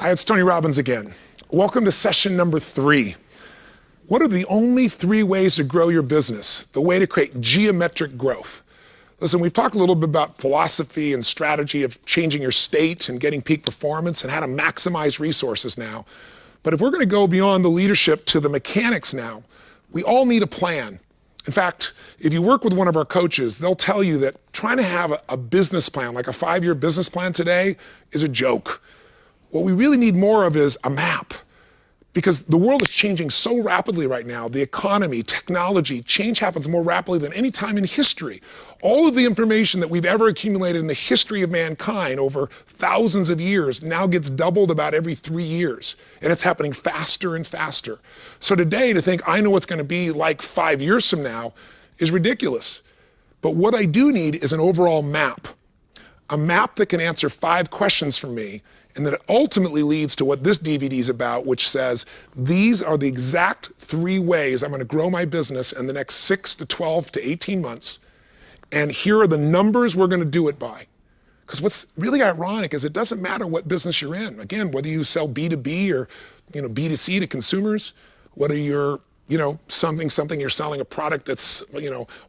Hi, it's Tony Robbins again. Welcome to session number 3. What are the only 3 ways to grow your business? The way to create geometric growth. Listen, we've talked a little bit about philosophy and strategy of changing your state and getting peak performance and how to maximize resources now. But if we're going to go beyond the leadership to the mechanics now, we all need a plan. In fact, if you work with one of our coaches, they'll tell you that trying to have a business plan, like a 5-year business plan today, is a joke. What we really need more of is a map. Because the world is changing so rapidly right now. The economy, technology, change happens more rapidly than any time in history. All of the information that we've ever accumulated in the history of mankind over thousands of years now gets doubled about every 3 years. And it's happening faster and faster. So today, to think I know what's going to be like 5 years from now is ridiculous. But what I do need is an overall map. A map that can answer 5 questions for me, and that ultimately leads to what this DVD is about, which says, these are the exact 3 ways I'm going to grow my business in the next 6 to 12 to 18 months. And here are the numbers we're going to do it by. Because what's really ironic is it doesn't matter what business you're in. Again, whether you sell B2B or B2C to consumers, whether you're something you're selling a product that's,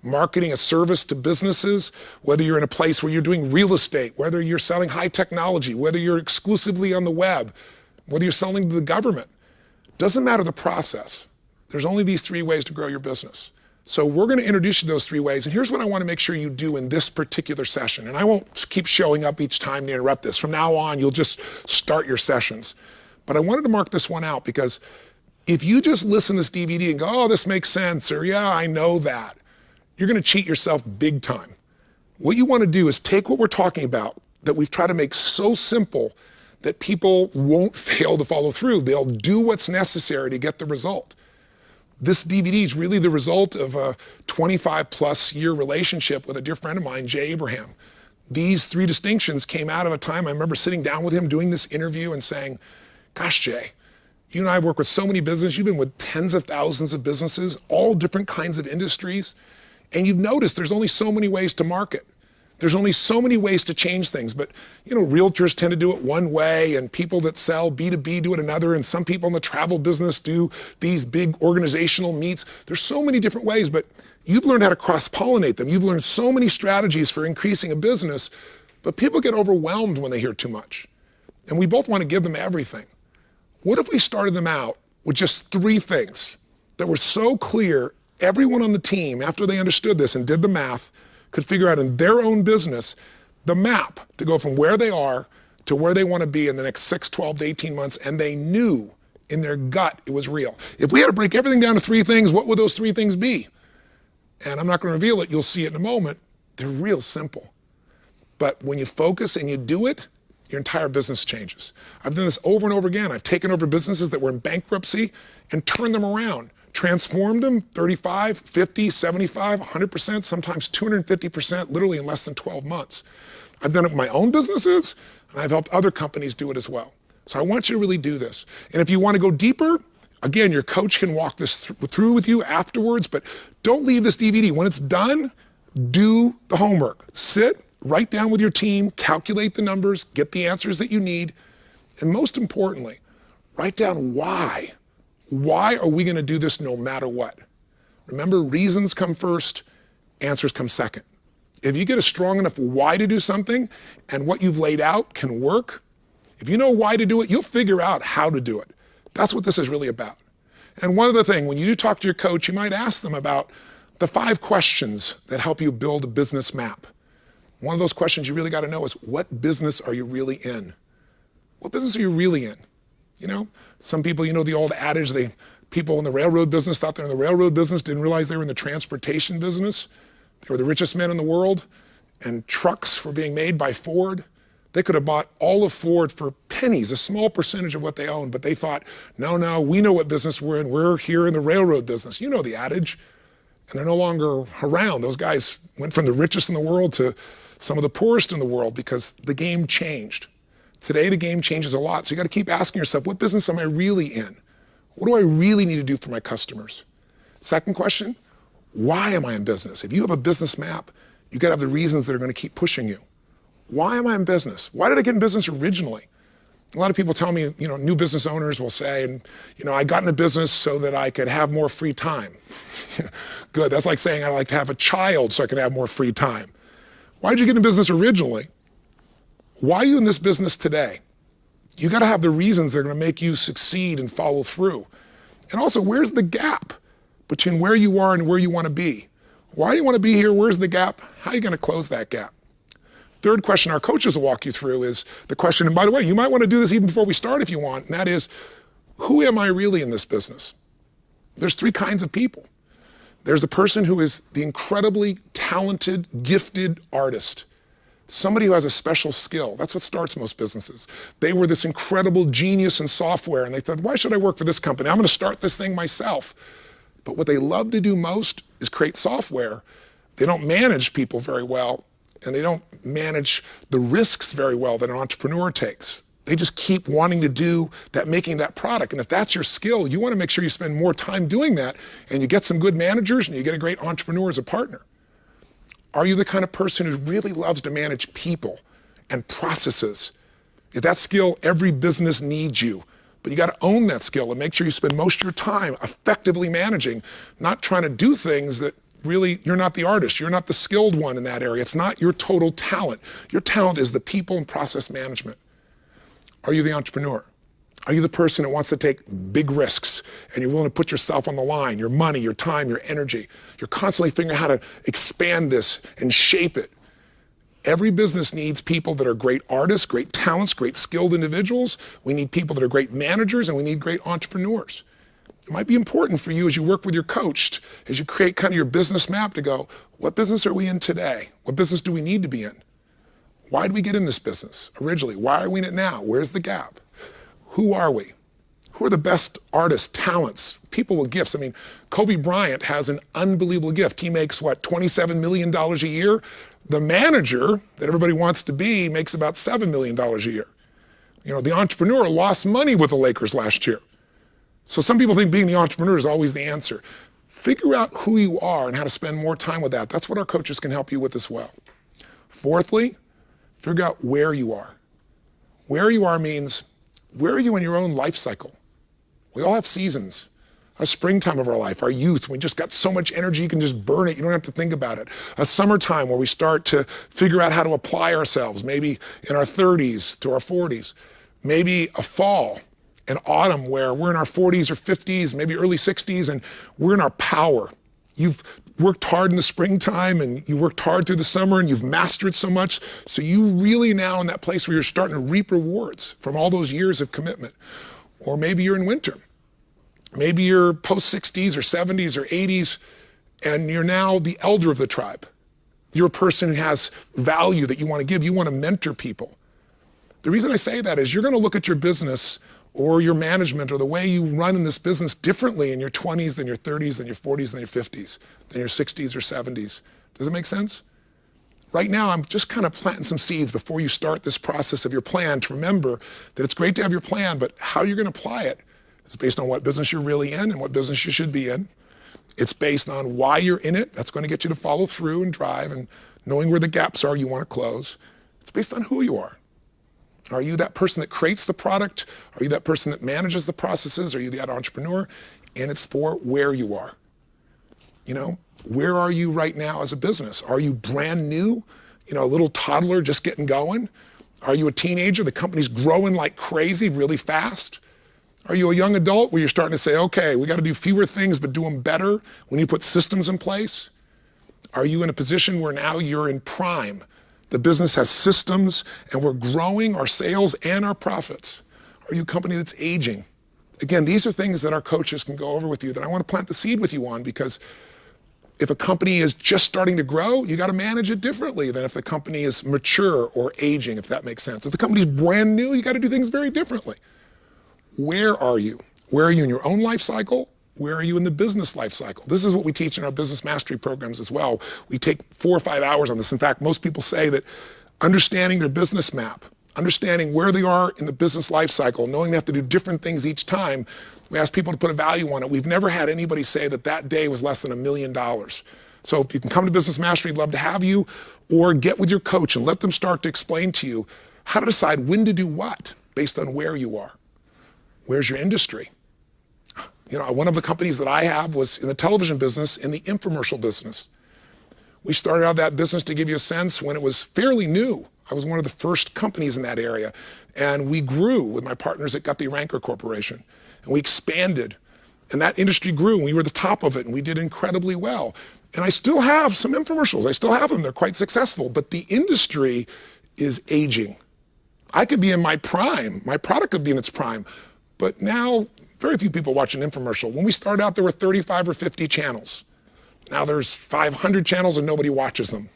marketing a service to businesses, whether you're in a place where you're doing real estate, whether you're selling high technology, whether you're exclusively on the web, whether you're selling to the government. Doesn't matter the process. There's only these 3 ways to grow your business. So we're going to introduce you to those 3 ways. And here's what I want to make sure you do in this particular session. And I won't keep showing up each time to interrupt this. From now on, you'll just start your sessions. But I wanted to mark this one out because if you just listen to this DVD and go, oh, this makes sense, or yeah, I know that, you're going to cheat yourself big time. What you want to do is take what we're talking about that we've tried to make so simple that people won't fail to follow through. They'll do what's necessary to get the result. This DVD is really the result of a 25-plus year relationship with a dear friend of mine, Jay Abraham. These 3 distinctions came out of a time I remember sitting down with him doing this interview and saying, gosh, Jay, you and I have worked with so many businesses. You've been with tens of thousands of businesses, all different kinds of industries. And you've noticed there's only so many ways to market. There's only so many ways to change things. But, realtors tend to do it one way, and people that sell B2B do it another, and some people in the travel business do these big organizational meets. There's so many different ways, but you've learned how to cross-pollinate them. You've learned so many strategies for increasing a business, but people get overwhelmed when they hear too much. And we both want to give them everything. What if we started them out with just 3 things that were so clear, everyone on the team, after they understood this and did the math, could figure out in their own business the map to go from where they are to where they want to be in the next 6, 12 to 18 months, and they knew in their gut it was real. If we had to break everything down to 3 things, what would those 3 things be? And I'm not going to reveal it. You'll see it in a moment. They're real simple. But when you focus and you do it, your entire business changes. I've done this over and over again. I've taken over businesses that were in bankruptcy and turned them around, transformed them 35, 50, 75, 100%, sometimes 250%, literally in less than 12 months. I've done it with my own businesses, and I've helped other companies do it as well. So I want you to really do this. And if you want to go deeper, again, your coach can walk this through with you afterwards, but don't leave this DVD. When it's done, do the homework. Sit, write down with your team, calculate the numbers, get the answers that you need, and most importantly, write down why. Why are we going to do this no matter what? Remember, reasons come first, answers come second. If you get a strong enough why to do something and what you've laid out can work, if you know why to do it, you'll figure out how to do it. That's what this is really about. And one other thing, when you do talk to your coach, you might ask them about the 5 questions that help you build a business map. One of those questions you really got to know is, what business are you really in? What business are you really in? Some people, the old adage, people in the railroad business thought they were in the railroad business, didn't realize they were in the transportation business. They were the richest men in the world, and trucks were being made by Ford. They could have bought all of Ford for pennies, a small percentage of what they owned, but they thought, no, we know what business we're in. We're here in the railroad business. You know the adage. And they're no longer around. Those guys went from the richest in the world to some of the poorest in the world because the game changed. Today, the game changes a lot. So you got to keep asking yourself, what business am I really in? What do I really need to do for my customers? Second question, why am I in business? If you have a business map, you got to have the reasons that are going to keep pushing you. Why am I in business? Why did I get in business originally? A lot of people tell me, new business owners will say, and I got into business so that I could have more free time. Good, that's like saying I'd like to have a child so I can have more free time. Why did you get into business originally? Why are you in this business today? You got to have the reasons that are going to make you succeed and follow through. And also, where's the gap between where you are and where you want to be? Why do you want to be here? Where's the gap? How are you going to close that gap? Third question our coaches will walk you through is the question, and by the way, you might want to do this even before we start if you want, and that is, who am I really in this business? There's three kinds of people. There's the person who is the incredibly talented, gifted artist, somebody who has a special skill. That's what starts most businesses. They were this incredible genius in software, and they thought, why should I work for this company? I'm going to start this thing myself. But what they love to do most is create software. They don't manage people very well, and they don't manage the risks very well that an entrepreneur takes. They just keep wanting to do that, making that product. And if that's your skill, you want to make sure you spend more time doing that, and you get some good managers, and you get a great entrepreneur as a partner. Are you the kind of person who really loves to manage people and processes? If that skill, every business needs you. But you got to own that skill and make sure you spend most of your time effectively managing, not trying to do things that really, you're not the artist. You're not the skilled one in that area. It's not your total talent. Your talent is the people and process management. Are you the entrepreneur? Are you the person that wants to take big risks and you're willing to put yourself on the line, your money, your time, your energy? You're constantly figuring out how to expand this and shape it. Every business needs people that are great artists, great talents, great skilled individuals. We need people that are great managers, and we need great entrepreneurs. It might be important for you as you work with your coach, as you create kind of your business map to go, what business are we in today? What business do we need to be in? Why did we get in this business originally? Why are we in it now? Where's the gap? Who are we? Who are the best artists, talents, people with gifts? I mean, Kobe Bryant has an unbelievable gift. He makes, $27 million a year? The manager that everybody wants to be makes about $7 million a year. The entrepreneur lost money with the Lakers last year. So some people think being the entrepreneur is always the answer. Figure out who you are and how to spend more time with that. That's what our coaches can help you with as well. Fourthly, figure out where you are. Where you are means, where are you in your own life cycle? We all have seasons. A springtime of our life, our youth, we just got so much energy, you can just burn it, you don't have to think about it. A summertime where we start to figure out how to apply ourselves, maybe in our 30s to our 40s. Maybe a fall, an autumn where we're in our 40s or 50s, maybe early 60s, and we're in our power. You've worked hard in the springtime, and you worked hard through the summer, and you've mastered so much, so you really now in that place where you're starting to reap rewards from all those years of commitment. Or maybe you're in winter. Maybe you're post-60s or 70s or 80s, and you're now the elder of the tribe. You're a person who has value that you want to give. You want to mentor people. The reason I say that is you're going to look at your business or your management or the way you run in this business differently in your 20s than your 30s, than your 40s, than your 50s, than your 60s or 70s. Does it make sense? Right now, I'm just kind of planting some seeds before you start this process of your plan to remember that it's great to have your plan, but how you're going to apply it is based on what business you're really in and what business you should be in. It's based on why you're in it. That's going to get you to follow through and drive and knowing where the gaps are you want to close. It's based on who you are. Are you that person that creates the product? Are you that person that manages the processes? Are you that entrepreneur? And it's for where you are. Where are you right now as a business? Are you brand new? A little toddler just getting going? Are you a teenager? The company's growing like crazy, really fast? Are you a young adult where you're starting to say, okay, we got to do fewer things but do them better when you put systems in place? Are you in a position where now you're in prime? The business has systems and we're growing our sales and our profits. Are you a company that's aging? Again, these are things that our coaches can go over with you that I want to plant the seed with you on, because if a company is just starting to grow, you got to manage it differently than if the company is mature or aging, if that makes sense. If the company's brand new, you got to do things very differently. Where are you? Where are you in your own life cycle? Where are you in the business life cycle? This is what we teach in our business mastery programs as well. We take 4 or 5 hours on this. In fact, most people say that understanding their business map, understanding where they are in the business life cycle, knowing they have to do different things each time, we ask people to put a value on it. We've never had anybody say that that day was less than $1 million. So if you can come to Business Mastery, we'd love to have you, or get with your coach and let them start to explain to you how to decide when to do what. based on where you are. Where's your industry? You know, one of the companies that I have was in the television business, in the infomercial business. We started out that business, to give you a sense, when it was fairly new. I was one of the first companies in that area. And we grew with my partners at Guthrie Ranker Corporation. And we expanded. And that industry grew, and we were the top of it, and we did incredibly well. And I still have some infomercials. I still have them. They're quite successful. But the industry is aging. I could be in my prime. My product could be in its prime. But now, very few people watch an infomercial. When we started out, there were 35 or 50 channels. Now there's 500 channels and nobody watches them,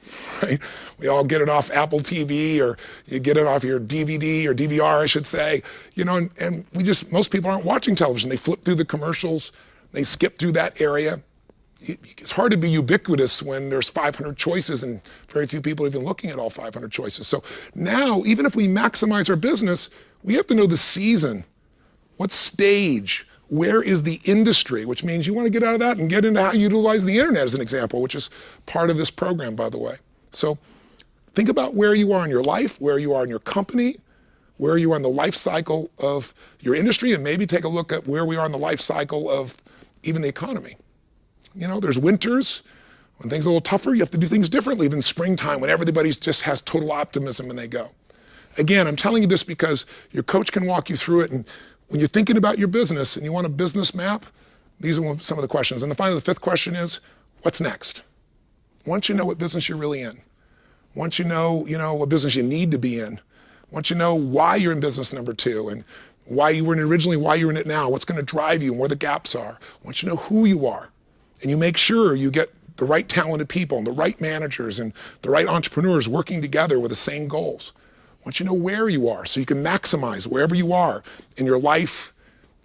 right? We all get it off Apple TV, or you get it off your DVD or DVR, I should say. You know, and most people aren't watching television. They flip through the commercials. They skip through that area. It's hard to be ubiquitous when there's 500 choices and very few people even looking at all 500 choices. So now, even if we maximize our business, we have to know the season. What stage? Where is the industry? Which means you want to get out of that and get into how you utilize the internet as an example, which is part of this program, by the way. So think about where you are in your life, where you are in your company, where you are in the life cycle of your industry, and maybe take a look at where we are in the life cycle of even the economy. You know, there's winters when things are a little tougher. You have to do things differently than springtime when everybody just has total optimism and they go. Again, I'm telling you this because your coach can walk you through it. And when you're thinking about your business and you want a business map, these are some of the questions. And finally, the fifth question is, what's next? Once you know what business you're really in, once you know what business you need to be in, once you know why you're in business number 2 and why you were in it originally, why you're in it now, what's going to drive you and where the gaps are, once you know who you are, and you make sure you get the right talented people and the right managers and the right entrepreneurs working together with the same goals. Once you know where you are, so you can maximize wherever you are in your life,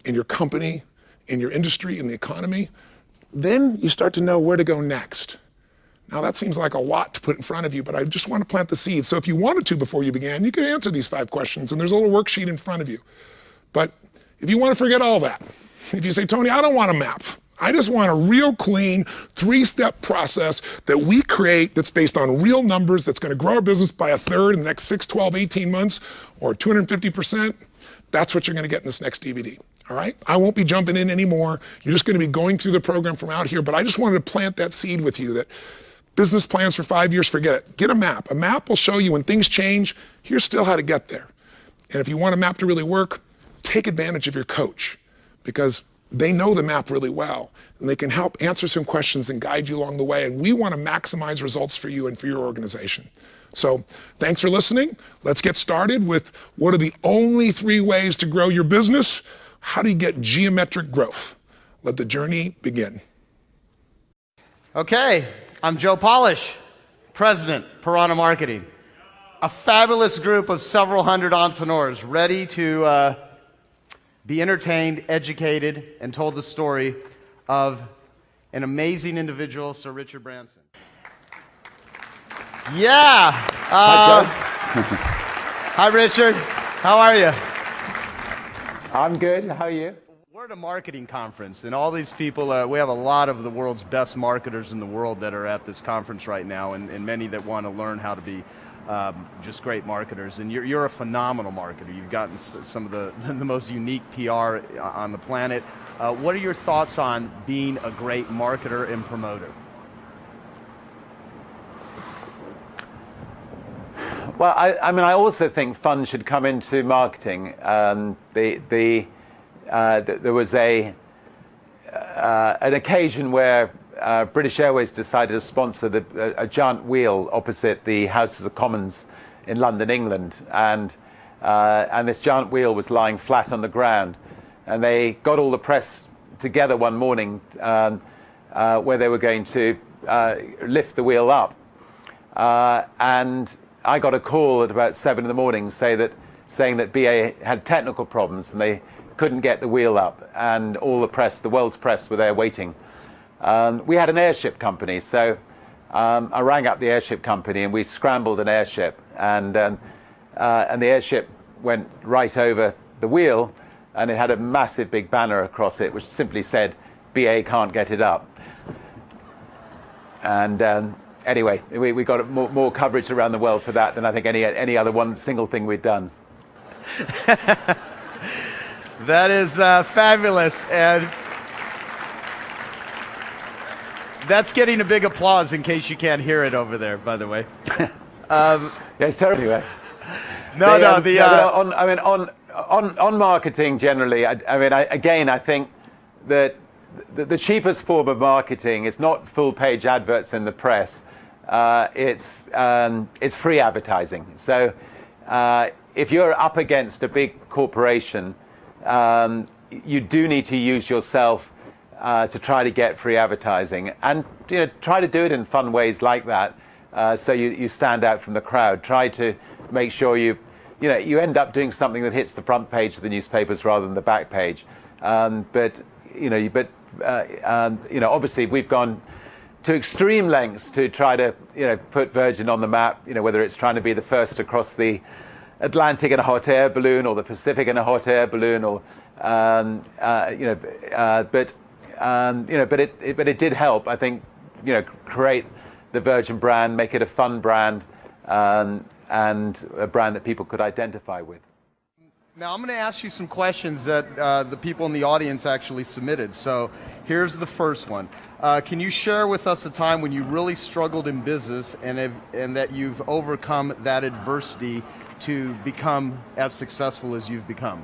in your company, in your industry, in the economy, then you start to know where to go next. Now that seems like a lot to put in front of you, but I just want to plant the seed. So if you wanted to before you began, you could answer these 5 questions, and there's a little worksheet in front of you. But if you want to forget all that, if you say, Tony, I don't want a map. I just want a real clean 3-step process that we create that's based on real numbers, that's going to grow our business by 1/3 in the next 6, 12, 18 months, or 250%. That's what you're going to get in this next DVD. All right? I won't be jumping in anymore. You're just going to be going through the program from out here. But I just wanted to plant that seed with you that business plans for 5 years, forget it. Get a map. A map will show you when things change, here's still how to get there. And if you want a map to really work, take advantage of your coach, because they know the map really well, and they can help answer some questions and guide you along the way. And we want to maximize results for you and for your organization. So thanks for listening. Let's get started with what are the only 3 ways to grow your business. How do you get geometric growth? Let the journey begin. Okay, I'm Joe Polish, President, Piranha Marketing. A fabulous group of several hundred entrepreneurs ready to be entertained, educated, and told the story of an amazing individual, Sir Richard Branson. Yeah. Hi, Joe. Hi, Richard. How are you? I'm good. How are you? We're at a marketing conference, and all these people, we have a lot of the world's best marketers in the world that are at this conference right now, and many that want to learn how to be just great marketers. And you're a phenomenal marketer. You've gotten some of the most unique PR on the planet. What are your thoughts on being a great marketer and promoter? Well, I mean, I also think fun should come into marketing. There was an occasion where British Airways decided to sponsor a giant wheel opposite the House of Commons in London, England, and this giant wheel was lying flat on the ground, and they got all the press together one morning where they were going to lift the wheel up, and I got a call at about 7 in the morning saying that BA had technical problems and they couldn't get the wheel up, and all the press, the world's press, were there waiting. We had an airship company, so I rang up the airship company and we scrambled an airship, and the airship went right over the wheel, and it had a massive big banner across it which simply said, BA can't get it up. And anyway, we got more coverage around the world for that than I think any other single thing we'd done. That is fabulous, and that's getting a big applause in case you can't hear it over there, by the way. Yeah, it's terrible anyway. On marketing generally, I think that the cheapest form of marketing is not full-page adverts in the press. It's free advertising. So if you're up against a big corporation, you do need to use yourself to try to get free advertising, and try to do it in fun ways like that. So you stand out from the crowd. Try to make sure you end up doing something that hits the front page of the newspapers rather than the back page. Obviously we've gone to extreme lengths to try to put Virgin on the map. Whether it's trying to be the first across the Atlantic in a hot air balloon, or the Pacific in a hot air balloon, or but it did help, I think, create the Virgin brand, make it a fun brand, and a brand that people could identify with. Now I'm going to ask you some questions that the people in the audience actually submitted. So here's the first one. Can you share with us a time when you really struggled in business and that you've overcome that adversity to become as successful as you've become?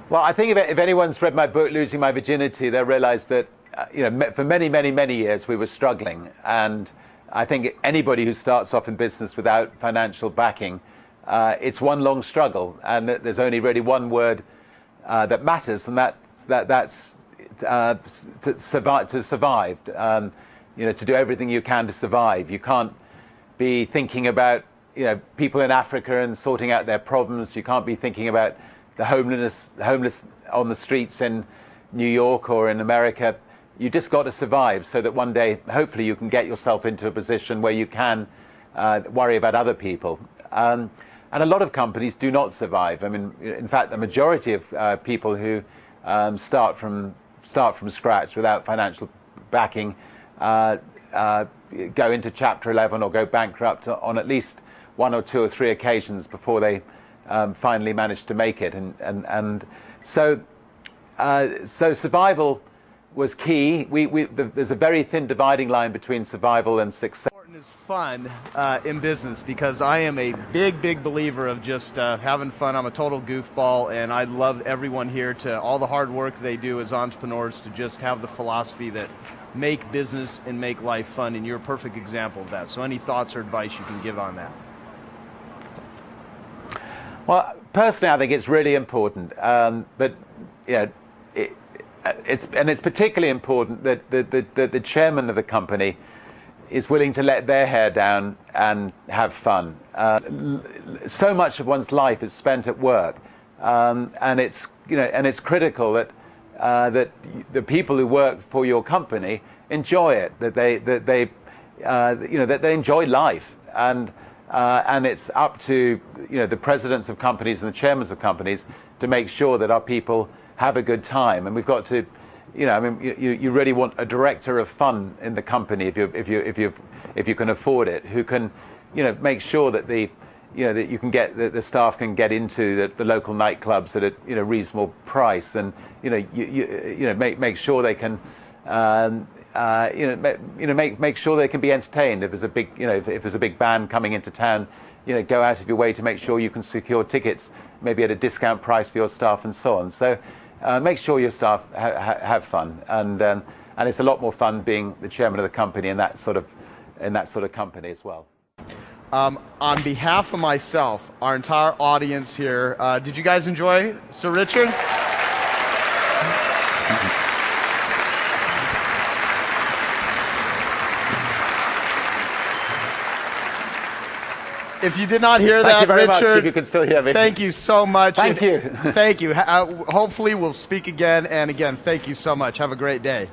Well, I think if anyone's read my book, Losing My Virginity, they'll realize that for many, many, many years we were struggling. And I think anybody who starts off in business without financial backing, it's one long struggle, and there's only really one word that matters, and that's to survive. To do everything you can to survive. You can't be thinking about people in Africa and sorting out their problems. You can't be thinking about the homeless on the streets in New York or in America. You just got to survive, so that one day, hopefully, you can get yourself into a position where you can worry about other people. And a lot of companies do not survive. I mean, in fact, the majority of people who start from scratch without financial backing go into Chapter 11 or go bankrupt on at least one or two or three occasions before they finally manage to make it. And so survival was key. There's a very thin dividing line between survival and success. Is fun in business, because I am a big believer of just having fun. I'm a total goofball, and I love everyone here to all the hard work they do as entrepreneurs to just have the philosophy that make business and make life fun, and you're a perfect example of that. So any thoughts or advice you can give on that? Well, personally, I think it's really important, but it's particularly important that the chairman of the company is willing to let their hair down and have fun. So much of one's life is spent at work, and it's critical that the people who work for your company enjoy it, that they enjoy life, and it's up to the presidents of companies and the chairmen of companies to make sure that our people have a good time. And we've got to. You really want a director of fun in the company if you can afford it, who can, make sure that that you can get the staff can get into the local nightclubs at a reasonable price, and make sure they can make sure they can be entertained. If there's a big if there's a big band coming into town, go out of your way to make sure you can secure tickets, maybe at a discount price for your staff, and so on. So. Make sure your staff have fun, and it's a lot more fun being the chairman of the company in that sort of company as well. On behalf of myself, our entire audience here, did you guys enjoy Sir Richard? If you did not hear that, Richard, much, if you can still hear me. Thank you so much. Thank you. Thank you. Hopefully we'll speak again and again. Thank you so much. Have a great day.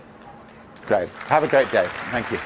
Great. Have a great day. Thank you.